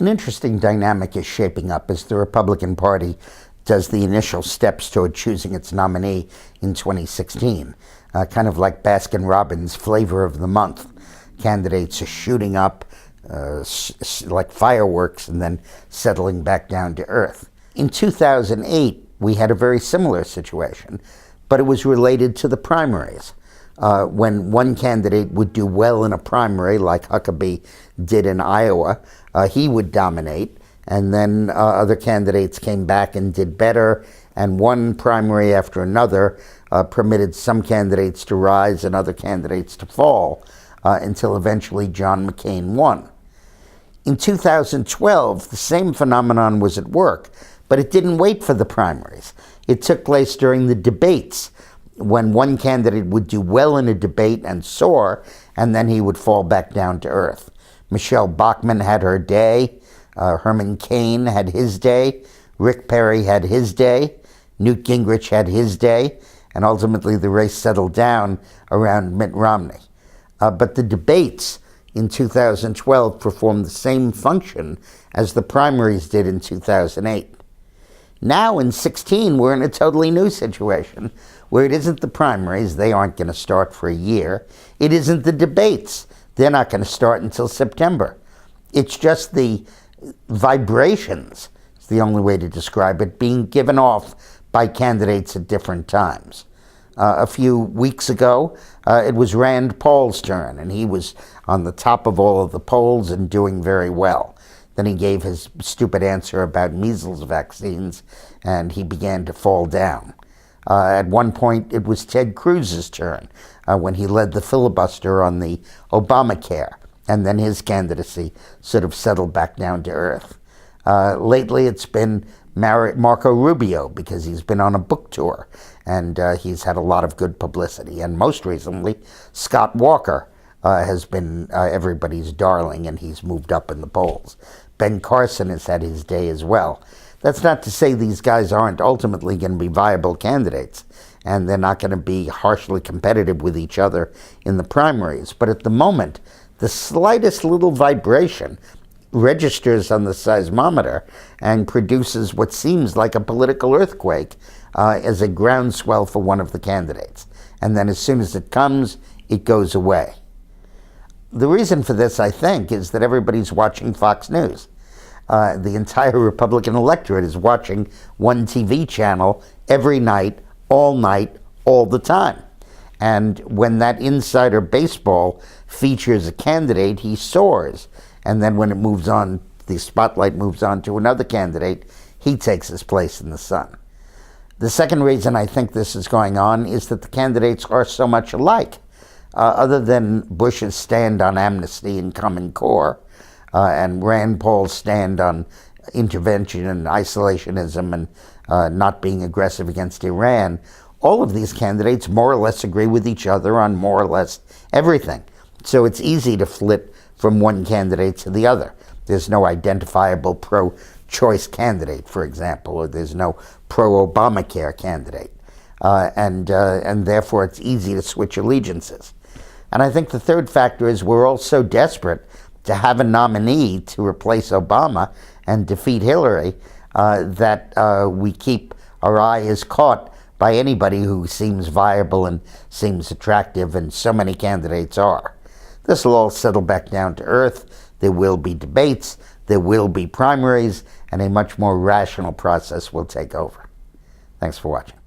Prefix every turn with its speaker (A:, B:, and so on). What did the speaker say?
A: An interesting dynamic is shaping up as the Republican Party does the initial steps toward choosing its nominee in 2016. Kind of like Baskin-Robbins' flavor of the month. Candidates are shooting up like fireworks and then settling back down to earth. In 2008, we had a very similar situation, but it was related to the primaries. When one candidate would do well in a primary, like Huckabee did in Iowa, he would dominate, and then other candidates came back and did better, and one primary after another permitted some candidates to rise and other candidates to fall, until eventually John McCain won. In 2012, the same phenomenon was at work, but it didn't wait for the primaries. It took place during the debates, when one candidate would do well in a debate and soar, and then he would fall back down to earth. Michelle Bachmann had her day, Herman Cain had his day, Rick Perry had his day, Newt Gingrich had his day, and ultimately the race settled down around Mitt Romney. But the debates in 2012 performed the same function as the primaries did in 2008. Now in 2016, we're in a totally new situation where it isn't the primaries, they aren't going to start for a year. It isn't the debates, they're not going to start until September. It's just the vibrations, it's the only way to describe it, being given off by candidates at different times. A few weeks ago, it was Rand Paul's turn, and he was on the top of all of the polls and doing very well. Then he gave his stupid answer about measles vaccines, and he began to fall down. At one point, it was Ted Cruz's turn when he led the filibuster on the Obamacare, and then his candidacy sort of settled back down to earth. Lately, it's been Marco Rubio, because he's been on a book tour, and he's had a lot of good publicity. And most recently, Scott Walker has been everybody's darling, and he's moved up in the polls. Ben Carson has had his day as well. That's not to say these guys aren't ultimately going to be viable candidates, and they're not going to be harshly competitive with each other in the primaries. But at the moment, the slightest little vibration registers on the seismometer and produces what seems like a political earthquake as a groundswell for one of the candidates. And then as soon as it comes, it goes away. The reason for this, I think, is that everybody's watching Fox News. The entire Republican electorate is watching one TV channel every night, all the time. And when that insider baseball features a candidate, he soars. And then when it moves on, the spotlight moves on to another candidate, he takes his place in the sun. The second reason I think this is going on is that the candidates are so much alike. Other than Bush's stand on amnesty and Common Core, and Rand Paul's stand on intervention and isolationism and not being aggressive against Iran, all of these candidates more or less agree with each other on more or less everything. So it's easy to flip from one candidate to the other. There's no identifiable pro-choice candidate, for example, or there's no pro-Obamacare candidate. And therefore it's easy to switch allegiances. And I think the third factor is we're all so desperate to have a nominee to replace Obama and defeat Hillary that we keep our eyes caught by anybody who seems viable and seems attractive, and so many candidates are. This will all settle back down to earth. There will be debates, there will be primaries, and a much more rational process will take over. Thanks for watching.